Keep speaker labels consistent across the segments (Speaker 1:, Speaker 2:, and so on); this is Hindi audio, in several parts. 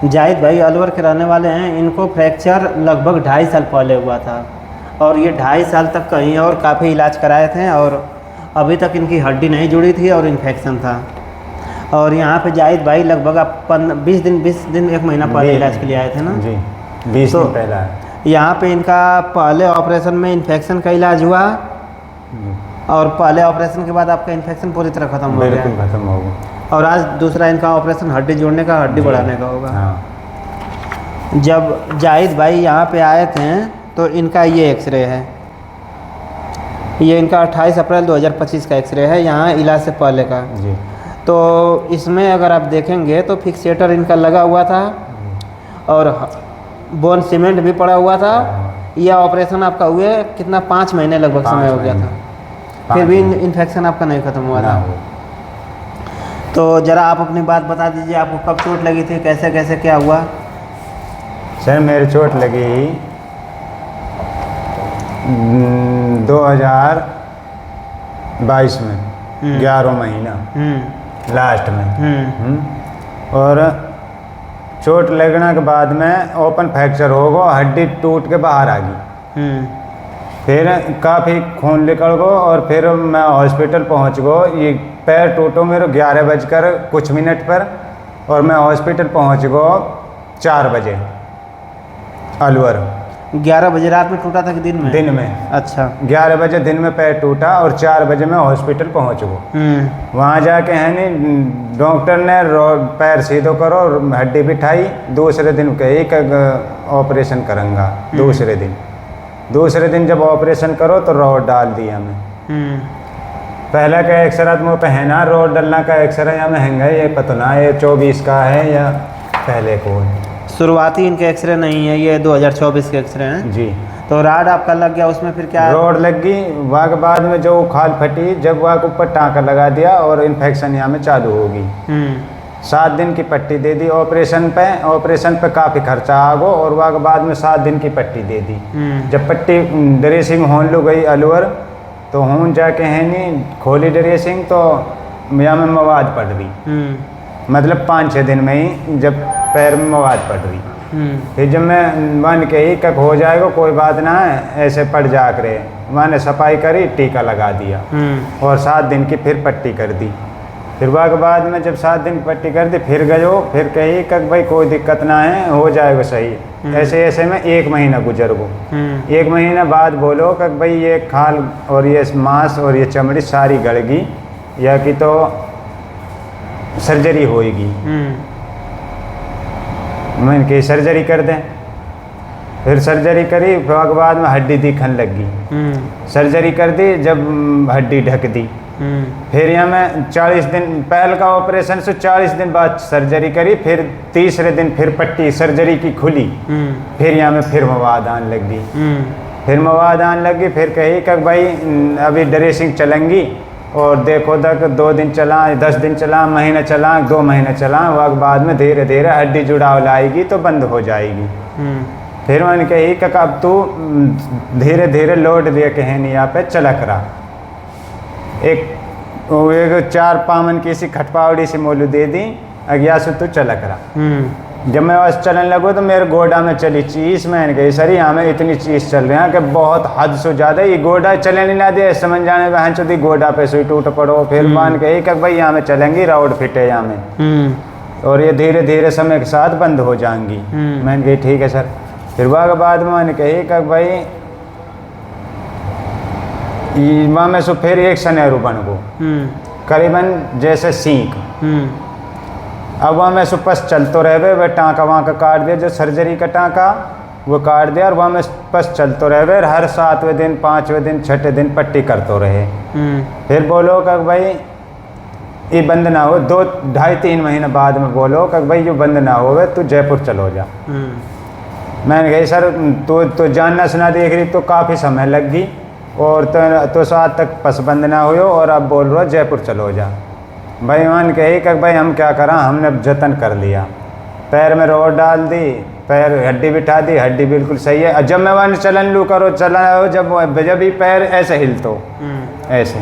Speaker 1: जाहिद भाई अलवर के रहने वाले हैं। इनको फ्रैक्चर लगभग 2.5 साल पहले हुआ था और ये 2.5 साल तक कहीं और काफ़ी इलाज कराए थे और अभी तक इनकी हड्डी नहीं जुड़ी थी और इन्फेक्शन था। और यहाँ पे जाहिद भाई लगभग आप 20 दिन 1 महीना पहले इलाज के लिए आए थे ना
Speaker 2: जी? 20 दिन पहला।
Speaker 1: यहाँ पे इनका पहले ऑपरेशन में इन्फेक्शन का इलाज हुआ और पहले ऑपरेशन के बाद आपका इन्फेक्शन पूरी तरह ख़त्म हो गया।
Speaker 2: बिल्कुल ख़त्म हो गया।
Speaker 1: और आज दूसरा इनका ऑपरेशन हड्डी जोड़ने का, हड्डी बढ़ाने का होगा।
Speaker 2: हाँ।
Speaker 1: जब जाहिद भाई यहाँ पे आए थे तो इनका ये एक्सरे है, ये इनका 28 अप्रैल 2025 का एक्सरे है, यहाँ इलाज से पहले का
Speaker 2: जी।
Speaker 1: तो इसमें अगर आप देखेंगे तो फिक्सेटर इनका लगा हुआ था और बोन सीमेंट भी पड़ा हुआ था। यह ऑपरेशन आपका हुए कितना 5 महीने लगभग समय हो गया था, फिर भी इन्फेक्शन आपका नहीं ख़त्म हुआ था। तो ज़रा आप अपनी बात बता दीजिए, आपको कब चोट लगी थी, कैसे कैसे क्या हुआ?
Speaker 2: सर मेरी चोट लगी 2022 में 11 महीना लास्ट में। और चोट लगने के बाद में ओपन फ्रैक्चर हो गया, हड्डी टूट के बाहर आ गई। फिर काफ़ी खून निकल गो और फिर मैं हॉस्पिटल पहुंच गो। ये पैर टूटो मेरे 11 बजकर कुछ मिनट पर और मैं हॉस्पिटल पहुंच गो 4 बजे अलवर।
Speaker 1: 11 बजे रात में टूटा था कि दिन में?
Speaker 2: दिन में।
Speaker 1: अच्छा।
Speaker 2: 11 बजे दिन में पैर टूटा और 4 बजे मैं हॉस्पिटल पहुंच गो। वहाँ जाके है नहीं, डॉक्टर ने पैर सीधो करो और हड्डी बिठाई। दूसरे दिन कही कि ऑपरेशन करूँगा। दूसरे दिन जब ऑपरेशन करो तो रॉड डाल दिया हमें। पहला का एक्सरा तो मुँह पे है ना, रॉड डालना का एक्सरा या महंगा है, ये पता ना ये 24 का है या पहले को है।
Speaker 1: शुरुआती इनके एक्सरे नहीं है, ये 2024 के एक्सरे हैं
Speaker 2: जी।
Speaker 1: तो राड आपका लग गया, उसमें फिर क्या?
Speaker 2: रोड लग गई, वहाँ के बाद में जो खाल फटी, जब वहाँ के ऊपर टाँका लगा दिया और इन्फेक्शन यहाँ में चालू हो गई। 7 दिन की पट्टी दे दी ऑपरेशन पे काफ़ी खर्चा आ गो और वहाँ के बाद में 7 दिन की पट्टी दे दी। जब पट्टी ड्रेसिंग होने लग गई अलवर तो हूँ जाके है नहीं खोली ड्रेसिंग तो यहाँ में मवाद पड़ रही। मतलब 5-6 दिन में ही जब पैर में मवाद पड़ रही। फिर जब मैं मान के ही कब हो जाएगा कोई बात ना है, ऐसे पड़ जा करे, मैंने सफाई करी, टीका लगा दिया और 7 दिन की फिर पट्टी कर दी। फिर वहाँ के बाद में जब 7 दिन पट्टी कर दी फिर गयो, फिर कही कि भाई कोई दिक्कत ना है, हो जाएगा सही। ऐसे में 1 महीना गुजर गो। 1 महीना बाद बोलो कि भाई ये खाल और ये मांस और ये चमड़ी सारी गड़ गई या कि तो सर्जरी होएगी। मैंने कही सर्जरी कर दें। फिर सर्जरी करी, फिर उसके बाद में हड्डी दिखने लगी। सर्जरी कर दी, जब हड्डी ढक दी। फिर यहाँ मैं 40 दिन पहले का ऑपरेशन से 40 दिन बाद सर्जरी करी। फिर तीसरे दिन फिर पट्टी सर्जरी की खुली। फिर यहाँ में फिर मवाद आने लगी। फिर कही कि भाई अभी ड्रेसिंग चलेंगी और देखो तक 2 दिन चला, 10 दिन चला, महीना चला, 2 महीने चला, वह बाद में धीरे धीरे हड्डी जुड़ाव लाएगी तो बंद हो जाएगी। फिर मैंने कही कि अब तू धीरे धीरे लोड दे के है नहीं यहाँ पे चला करा। एक 4 पामन की सी खटपावड़ी सी मोलू दे दी, अज्ञा से तू चला करा। जब मैं बस चलने लगो तो मेरे गोडा में चली चीज़। मैंने कही सर यहाँ में इतनी चीज़ चल रही है कि बहुत हद से ज़्यादा ये गोडा चले नहीं ना दे, समझ जाने बहन चुदी गोडा पे सुई टूट पड़ो। फिर मान कही कि भाई यहाँ में चलेंगी, राउड फिट है यहाँ में और ये धीरे धीरे समय के साथ बंद हो जाएंगी। मैंने कही ठीक है सर। फिर वहाँ के बाद में मैंने कही कि भाई वहाँ में सो फिर एक सनेरू बन गो करीबन जैसे सींक। अब वहाँ में सो पस चलते रहे, वह टाँका वहाँ का काट दिया, जो सर्जरी का टाँका वो काट दिया और वहाँ में पस चलते रहे। हर 7वें दिन, 5वें दिन, 6ठे दिन पट्टी करते रहे। फिर बोलो कि भाई ये बंद ना हो, 2, 2.5-3 महीने बाद में बोलो कि भाई ये बंद ना हो, तू जयपुर चलो जा। मैंने कही सर तो जानना सुना देख रही तो काफ़ी समय लग गई और तो 7 तक पस बंद ना हुई और अब बोल रहा जयपुर चलो जा। भाई मान कही कि भाई हम क्या करा, हमने जतन कर लिया, पैर में रॉड डाल दी, पैर हड्डी बिठा दी, हड्डी बिल्कुल सही है। जब मैं वहाँ चलन लू करो चला हो, जब ही पैर ऐसे हिलतो ऐसे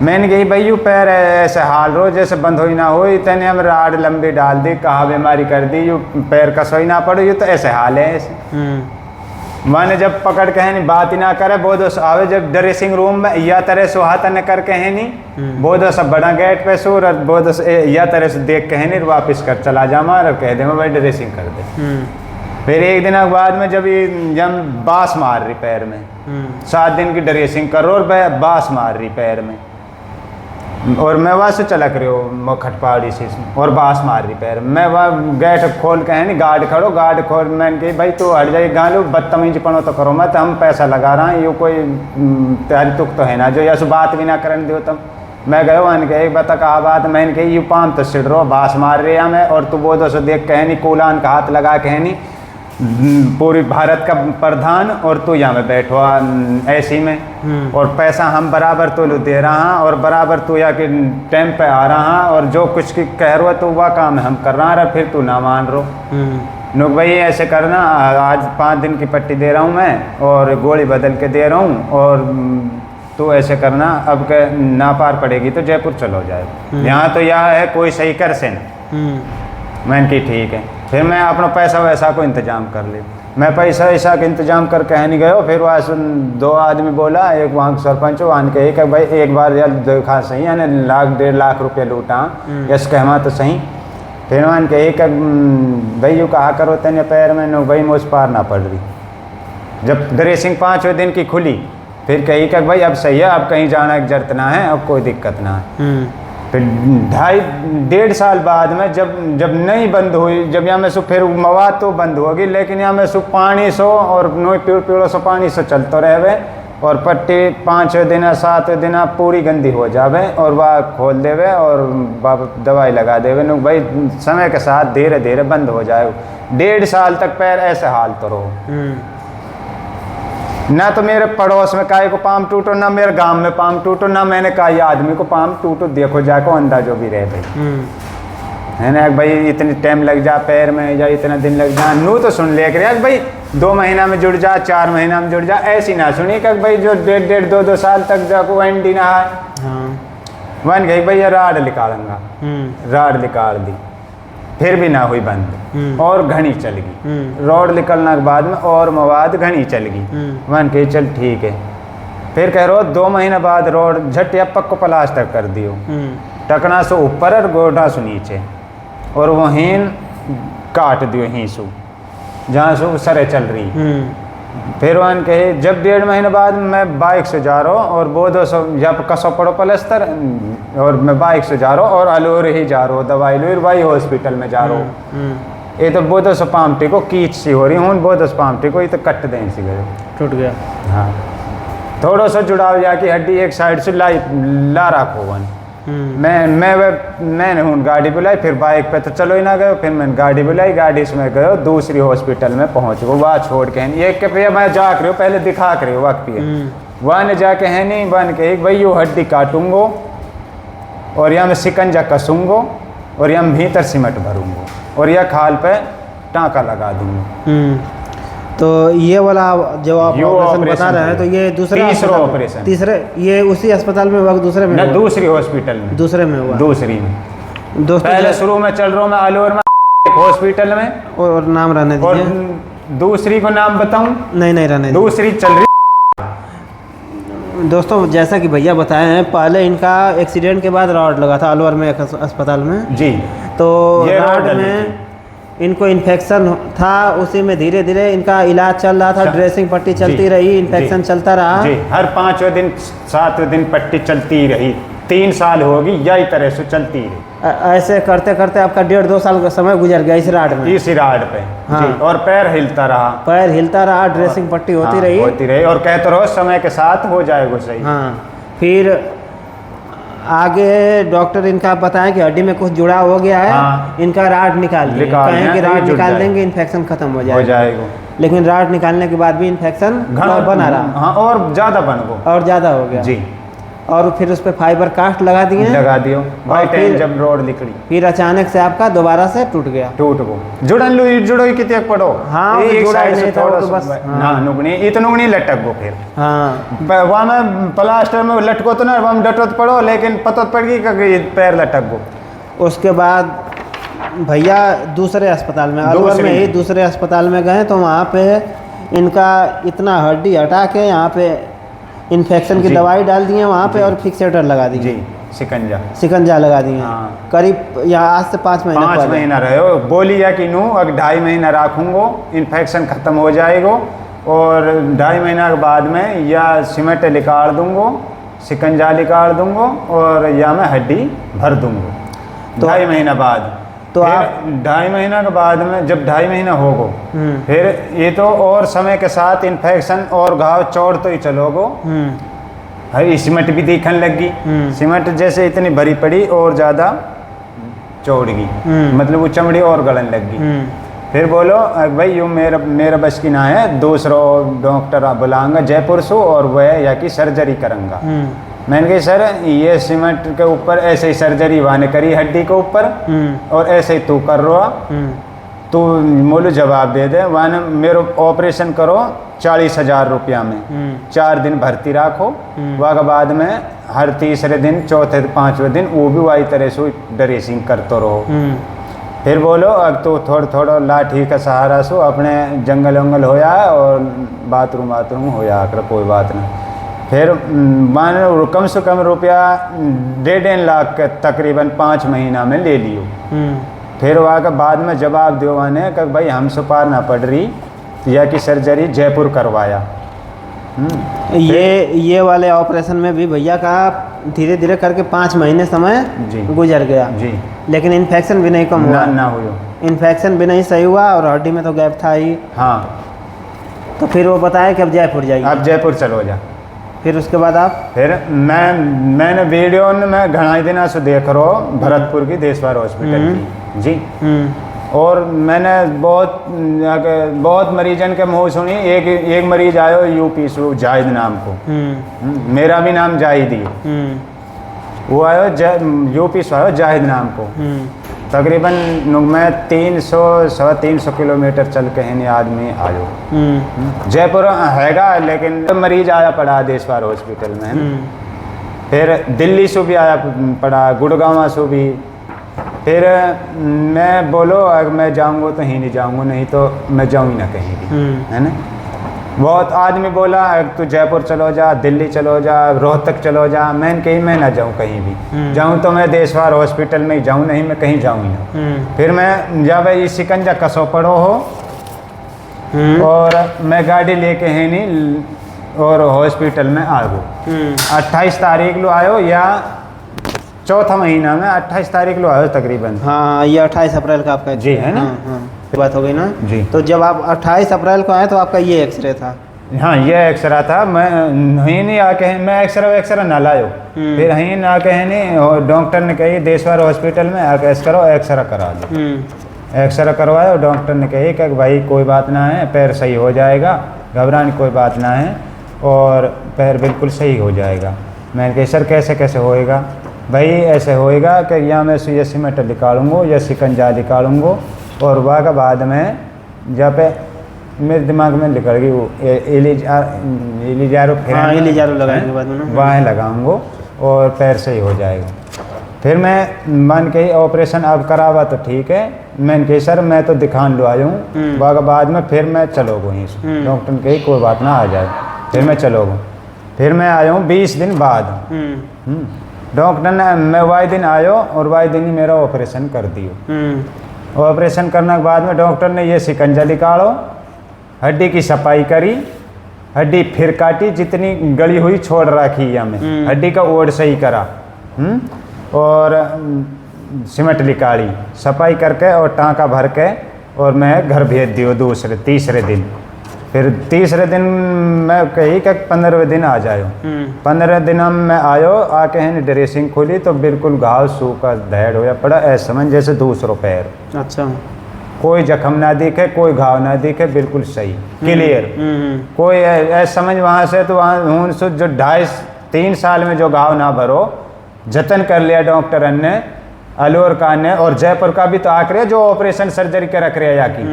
Speaker 2: मैंने कही भाई यू पैर ऐसे हाल रो जैसे बंद हो ही ना हो, इतने हम राड लंबी डाल दी, कहा बीमारी कर दी, यू पैर कसो ही ना पड़ो, यू तो ऐसे हाल है ऐसे। मैंने जब पकड़ के है नहीं बात ही ना करे, वो दोस्त आवे जब ड्रेसिंग रूम में या तरह से हाथ न करके है नहीं, वो दोस्त बड़ा गेट पे सूर और वो दोस्त या तरह से देख के है नहीं वापिस कर चला जा मार कह दे मैं भाई ड्रेसिंग कर दे। फिर एक दिन बाद में जब बांस मार रही पैर में, 7 दिन की ड्रेसिंग करो और बांस मार रही पैर में, और मैं वहाँ से चलक रही हूँ खटपाड़ी से और बांस मार रही पैर, मैं वहाँ गेट खोल के है नहीं गार्ड खड़ो, गार्ड खोल मैंने कही भाई तू हट जाए गालू बदतमीजी पड़ो तो करो मत, हम पैसा लगा रहा हूँ, ये कोई तैयारी तुक तो है ना जो यस बात भी ना करने दो तुम। मैं गयो मैंने कही बता कहा बात, मैंने कही यू पाम तो सिड़ रहो बांस मार रही है मैं, और तू वो दोस्तों देख के है नहीं कूलान का हाथ लगा के है नहीं पूरी भारत का प्रधान, और तू यहाँ में बैठो ऐसी में, और पैसा हम बराबर तो दे रहा और बराबर तू यहाँ के टाइम पे आ रहा, और जो कुछ की कह रहा तो वह काम हम कर रहा है, फिर तू ना मान रो नुक भाई ऐसे करना, आज 5 दिन की पट्टी दे रहा हूँ मैं और गोली बदल के दे रहा हूँ, और तू ऐसे करना अब के ना पार पड़ेगी तो जयपुर चलो जाए, यहाँ तो यह है कोई सही कर से न। मैंने की ठीक है, फिर मैं अपना पैसा वैसा को इंतजाम कर ले, मैं पैसा वैसा का इंतजाम करके है नहीं गयो। फिर वहाँ सुन 2 आदमी बोला, एक वहाँ सरपंच वहाँ के एक भाई एक बार यार देखा सही यानी 1.5 लाख रुपये लूटा यस कहमा तो सही। फिर वहाँ के एक भाई यू कहा करो तेने पैर में नो भाई मुझ पार ना पड़ रही, जब ड्रेसिंग 5वें दिन की खुली फिर कही कि भाई अब सही है, अब कहीं जाना की जरूरत ना है, अब कोई दिक्कत ना है। फिर 2.5 साल बाद में जब नहीं बंद हुई, जब यहाँ में सो फिर मवाद तो बंद होगी, लेकिन यहाँ में सो पानी सो और नोई पेड़ों से पानी से चलते रहे, और पट्टी 5वें दिन 7वें दिन पूरी गंदी हो जावे और वह खोल देवे और दवाई लगा देवे नु भाई समय के साथ धीरे धीरे बंद हो जाए। 1.5 साल तक पैर ऐसे हाल तो रहो, ना तो मेरे पड़ोस में काय को पाम टूटो, ना मेरे गांव में पाम टूटो, ना मैंने कहा आदमी को पाम टूटो, देखो जाको अंदाजो भी रहे भाई है ना भाई, इतनी टाइम लग जा पैर में या इतना दिन लग जा नू तो सुन ले कर भाई 2 महीना में जुड़ जा 4 महीना में जुड़ जा, ऐसी ना सुनी कि भाई जो 1.5 2 साल तक जाको एंडी ना है वन गई भैया राड निकालूंगा, राड निकाल दी फिर भी ना हुई बंद और घनी चल गई, रोड निकलने के बाद में और मवाद घनी चल गई, मान के चल ठीक है। फिर कह रो 2 महीने बाद रोड झटिया पक्को प्लास्टर कर दियो, टकना से ऊपर और गोटा से नीचे, और वहीं काट दियो ही सु जहाँ से सरे चल रही। फिर वन कहे जब 1.5 महीने बाद मैं बाइक से जा रहा हूँ और वो 200 जब कसो पड़ो पलस्तर, और मैं बाइक से जा रहा हूँ और अलूर ही जा रहा हूँ दवाई लूर भाई हॉस्पिटल में जा रहा हूँ, ये तो वो 200 पामटी को कीच सी हो रही हूँ, वो 200 पामटी को ये तो कट दें सी गए
Speaker 1: टूट गया।
Speaker 2: हाँ थोड़ा सा जुड़ाव जाके हड्डी एक साइड से ला रखो वन। मैंने हूँ गाड़ी बुलाई, फिर बाइक पे तो चलो ही ना गए, फिर मैंने गाड़ी बुलाई, गाड़ी से मैं गयो दूसरी हॉस्पिटल में पहुँच गो, वहाँ छोड़ के है एक के भैया मैं जा कर पहले दिखा कर वक्त पे वहाँ ने जाके है नहीं बन के एक भाई यो हड्डी काटूंगो और यहाँ मैं शिकंजा कसूंगो और यहाँ भीतर सीमेंट भरूंगो और यह खाल पे टाँका लगा दूंगा।
Speaker 1: तो ये वाला जो आप ऑपरेशन बता रहे हैं तो ये तीसरा
Speaker 2: ऑपरेशन
Speaker 1: तीसरे ये उसी अस्पताल में हुआ, दूसरे में
Speaker 2: ना दूसरी हॉस्पिटल में, दूसरे में हुआ, दूसरी में दोस्तों पहले शुरू में चल रहा हूँ मैं अलवर में हॉस्पिटल में, और
Speaker 1: नाम रहने दीजिए,
Speaker 2: और दूसरी को नाम बताऊं?
Speaker 1: नहीं रहने
Speaker 2: दूसरी चल रही।
Speaker 1: दोस्तों जैसा कि भैया बताए हैं पहले इनका एक्सीडेंट के बाद रॉड लगा था अलवर में एक अस्पताल में
Speaker 2: जी,
Speaker 1: तो रॉड में इनको इन्फेक्शन था, उसी में धीरे धीरे इनका इलाज चल रहा था, ड्रेसिंग पट्टी चलती रही, इन्फेक्शन चलता रहा
Speaker 2: जी, हर 5वें दिन 7वें दिन पट्टी चलती रही, 3 साल होगी यही तरह से चलती रही।
Speaker 1: ऐसे करते करते आपका 1.5-2 साल का समय गुजर गया इस राड में,
Speaker 2: इसी राड पे
Speaker 1: हाँ।
Speaker 2: जी, और पैर हिलता रहा, ड्रेसिंग पट्टी होती रही और कहते रहो समय के साथ हो जाएगा सही।
Speaker 1: हाँ फिर आगे डॉक्टर इनका बताएं कि हड्डी में कुछ जुड़ा हो गया है, हाँ। इनका राड निकाल कहें कि राड निकाल देंगे इन्फेक्शन खत्म हो जाएगा, लेकिन राड निकालने के बाद भी इन्फेक्शन बना रहा,
Speaker 2: हाँ, और ज़्यादा बन गो
Speaker 1: और ज़्यादा हो गया
Speaker 2: जी।
Speaker 1: और फिर उस पे फाइबर कास्ट लगा दिए,
Speaker 2: लगा दियो भाई
Speaker 1: और
Speaker 2: टाइम
Speaker 1: फिर-
Speaker 2: जब रोड निकली
Speaker 1: फिर अचानक से आपका दोबारा से टूट गया।
Speaker 2: टूट गो जुड़न लू जुड़ो ही कितने पड़ो
Speaker 1: हाँ, वो
Speaker 2: एक
Speaker 1: जुड़ा ही
Speaker 2: साइड से
Speaker 1: नहीं था, वो
Speaker 2: थोड़ा
Speaker 1: तो
Speaker 2: सा
Speaker 1: बस, हाँ।
Speaker 2: ना नुकनी इतना नुकनी लटक गो फिर
Speaker 1: हाँ
Speaker 2: वहाँ में प्लास्टर में लटको तो ना वहाँ में डटो तो पड़ो लेकिन पता पड़ गई कि पैर लटक गो।
Speaker 1: उसके बाद भैया दूसरे अस्पताल में, अलवर
Speaker 2: दूसरे
Speaker 1: में ही
Speaker 2: में।
Speaker 1: दूसरे अस्पताल में गए तो वहाँ पे इनका इतना हड्डी हटा के यहाँ पे इन्फेक्शन की
Speaker 2: जी।
Speaker 1: दवाई डाल दिए वहाँ पे,
Speaker 2: जी।
Speaker 1: और फिक्सेटर लगा दिए,
Speaker 2: जी शिकंजा
Speaker 1: शिकंजा लगा दिए।
Speaker 2: हाँ।
Speaker 1: करीब यहाँ आज से 5 महीने
Speaker 2: 5
Speaker 1: पहले।
Speaker 2: महीना रहे हो बोली या कि नू अगर 2.5 महीना रखूँगो इन्फेक्शन ख़त्म हो जाएगो और 2.5 महीना के बाद में या सीमेंट निकाल दूँगो, शिकंजा निकाल दूँगो और या मैं हड्डी भर दूँगो
Speaker 1: तो-
Speaker 2: 2.5 महीना बाद।
Speaker 1: तो
Speaker 2: फिर
Speaker 1: आप-
Speaker 2: 2.5 महीना के बाद में जब 2.5 महीना होगो फिर ये तो और समय के साथ इन्फेक्शन और घाव चौड़ तो ही चलोगो। हरी सीमेंट भी दिखने लगी, सीमेंट जैसे इतनी भरी पड़ी और ज़्यादा चौड़ गई, मतलब वो चमड़ी और गलन लग गई। फिर बोलो भाई यूँ मेरा बस की ना है, दूसरा डॉक्टर बुलाऊंगा जयपुर से और वह या कि सर्जरी करूँगा। मैंने कहा सर ये सीमेंट के ऊपर ऐसे ही सर्जरी वाने करी हड्डी के ऊपर और ऐसे ही तू कर रहा, तू मोलू जवाब दे दे वाने मेरे ऑपरेशन करो 40,000 रुपया में 4 दिन भर्ती रखो, वह के बाद में हर तीसरे दिन चौथे 5वें दिन वो भी वही तरह से ड्रेसिंग करते रहो। फिर बोलो अब तो थोड़ा लाठी का सहारा सो अपने जंगल वंगल होया और बाथरूम होया कर कोई बात नहीं। फिर मान लो कम से कम रुपया 1.5 लाख के तकरीबन 5 महीना में ले लियो। फिर वहाँ के बाद में जवाब दियो माने कि भाई हमसे पार ना पड़ रही या कि सर्जरी जयपुर करवाया।
Speaker 1: ये वाले ऑपरेशन में भी भैया का धीरे धीरे करके 5 महीने समय
Speaker 2: जी।
Speaker 1: गुजर गया,
Speaker 2: जी
Speaker 1: लेकिन इन्फेक्शन भी नहीं कम हुआ,
Speaker 2: ना हुयो।
Speaker 1: इन्फेक्शन भी नहीं सही हुआ और हड्डी में तो गैप था ही।
Speaker 2: हाँ
Speaker 1: तो फिर वो बताया कि अब जयपुर जाइए।
Speaker 2: आप जयपुर चलो जा।
Speaker 1: फिर उसके बाद आप
Speaker 2: फिर मैंने वीडियो में घना दिन से देख रहा हूँ भरतपुर की देशवार हॉस्पिटल की जी। और मैंने बहुत मरीजन के मुँह सुनी, एक मरीज आयो यूपी से जाहिद नाम को, मेरा भी नाम जाहिद ही, वो आयो यूपी से आयो जाहिद नाम को। तकरीबन मैं 300-350 किलोमीटर चल के है आदमी आयो। जयपुर हैगा लेकिन मरीज आया पड़ा देशवार हॉस्पिटल में। फिर दिल्ली से भी आया पड़ा, गुड़गांव से भी। फिर मैं बोलो अगर मैं जाऊंगा तो ही नहीं जाऊंगा, नहीं तो मैं जाऊँ ना कहीं भी, है ना। बहुत आदमी बोला तू जयपुर चलो जा, दिल्ली चलो जा, रोहतक चलो जा। मैंने कही मैं ना जाऊँ कहीं भी, जाऊँ तो मैं देशवार हॉस्पिटल में ही जाऊँ, नहीं मैं कहीं जाऊँ ना। फिर मैं जब ये शिकंजा कसो पड़ो हो और मैं गाड़ी लेके है नहीं और हॉस्पिटल में आ गो। 28 तारीख लो आयो या चौथा महीना में 28 तारीख लो आयो तकरीबन।
Speaker 1: हाँ, ये 28 अप्रैल का आपका
Speaker 2: जी है ना।
Speaker 1: बात हो गई ना
Speaker 2: जी।
Speaker 1: तो जब आप 28 अप्रैल को आए तो आपका ये एक्सरे था।
Speaker 2: हाँ ये एक्सरा था। मैं नहीं आके मैं एक्सरा ना लायो। फिर यहीं ना आके है नहीं और डॉक्टर ने कही देशवार हॉस्पिटल में आके एक्सरा करा दो। एक्सरा करवाया और डॉक्टर ने कही कि भाई कोई बात ना है, पैर सही हो जाएगा, घबराने कोई बात ना है और पैर बिल्कुल सही हो जाएगा। मैंने कही सर कैसे होएगा? भाई ऐसे होएगा कि या मैं ये सीमेंट निकालूंगा या शिकंजा निकालूंगा और वह के बाद में जब मेरे दिमाग में निकल गई वो इलिजारो
Speaker 1: लगाएंगे बाद में
Speaker 2: वहाँ लगाऊंगा और पैर सही हो जाएगा। फिर मैं मान के ऑपरेशन अब करावा तो ठीक है। मैंने कही सर मैं तो दिखान लो आया हूँ, वह के बाद में फिर मैं चलोगो वहीं से। डॉक्टर ने कही कोई बात ना आ जाए, फिर मैं चलोगो। फिर मैं आया हूँ 20 दिन बाद। डॉक्टर ने मैं वाई दिन आयो और वाई दिन ही मेरा ऑपरेशन कर दियो। ऑपरेशन करने के बाद में डॉक्टर ने ये शिकंजा निकालो, हड्डी की सफाई करी, हड्डी फिर काटी, जितनी गली हुई छोड़ रखी या में हड्डी का ओड सही करा और सीमेंट निकाली, सफाई करके और टाँका भर के और मैं घर भेज दियो तीसरे दिन। फिर तीसरे दिन मैं कही कि 15वें दिन आ जायो। 15 दिन में आयो, आके है ड्रेसिंग खोली तो बिल्कुल घाव सूखा धैड़ होया पड़ा, ऐसा समझ जैसे दूसरों पैर।
Speaker 1: अच्छा।
Speaker 2: कोई जख्म ना दिखे, कोई घाव ना दिखे, बिल्कुल सही क्लियर। कोई ऐसा समझ वहाँ से तो वहाँ से जो 3 साल में जो घाव ना भरो, जतन कर लिया डॉक्टर ने, अलवर का ने और जयपुर का भी तो आक रहे जो ऑपरेशन सर्जरी के रख रहे की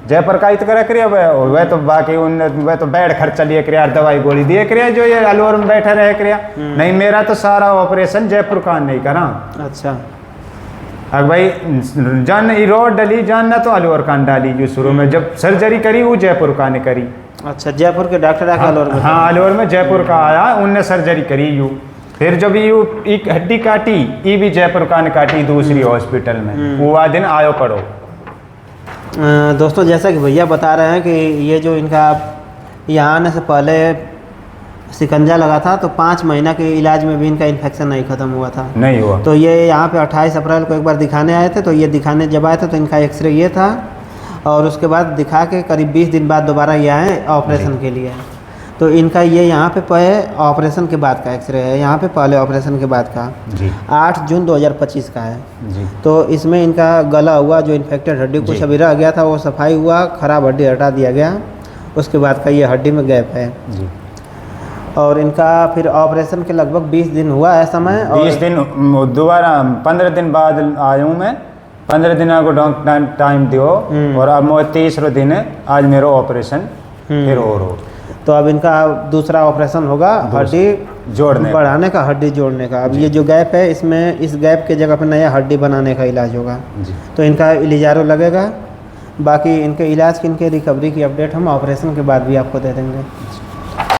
Speaker 2: जयपुर का ही तो रख रहे वह तो बाकी उन वह तो बेड खर्चा लिए कर दवाई गोली दिए कर जो ये अलवर में बैठे रहे कर नहीं, मेरा तो सारा ऑपरेशन जयपुर का नहीं करा।
Speaker 1: अच्छा,
Speaker 2: अब भाई जान रोड डली जानना तो अलवर कान डाली जो शुरू में जब सर्जरी करी वो जयपुर का ने करी।
Speaker 1: अच्छा, जयपुर के डॉक्टर आके अलवर में?
Speaker 2: हाँ, अलवर में जयपुर का आया, उनने सर्जरी करी यू, फिर जब यू एक हड्डी काटी ये भी जयपुर का ने काटी दूसरी हॉस्पिटल में, वो दिन आयो पड़ो।
Speaker 1: दोस्तों जैसा कि भैया बता रहे हैं कि ये जो इनका यहाँ आने से पहले शिकंजा लगा था तो 5 महीना के इलाज में भी इनका इन्फेक्शन नहीं ख़त्म हुआ था,
Speaker 2: नहीं हुआ। तो
Speaker 1: ये यहाँ पे 28 अप्रैल को एक बार दिखाने आए थे, तो ये दिखाने जब आए थे तो इनका एक्सरे ये था और उसके बाद दिखा के करीब 20 दिन बाद दोबारा ये आए ऑपरेशन के लिए। तो इनका ये यहाँ पे ऑपरेशन के बाद का एक्सरे है, यहाँ पे पहले ऑपरेशन के बाद का
Speaker 2: जी
Speaker 1: 8 जून 2025 का है
Speaker 2: जी।
Speaker 1: तो इसमें इनका गला हुआ जो इन्फेक्टेड हड्डी कुछ अभी रह गया था वो सफाई हुआ, खराब हड्डी हटा दिया गया, उसके बाद का ये हड्डी में गैप है
Speaker 2: जी।
Speaker 1: और इनका फिर ऑपरेशन के लगभग 20 दिन हुआ है समय।
Speaker 2: 20 दिन दोबारा 15 दिन बाद आया हूँ मैं, 15 दिन को डॉक्टर टाइम दियो और अब मैं 30 दिन है आज मेरा ऑपरेशन फिर हो।
Speaker 1: तो अब इनका दूसरा ऑपरेशन होगा हड्डी
Speaker 2: जोड़ने
Speaker 1: बढ़ाने का, हड्डी जोड़ने का। अब ये जो गैप है इसमें इस गैप के जगह पे नया हड्डी बनाने का इलाज होगा
Speaker 2: जी।
Speaker 1: तो इनका इलिजारो लगेगा। बाकी इनके इलाज की, इनके रिकवरी की अपडेट हम ऑपरेशन के बाद भी आपको दे देंगे।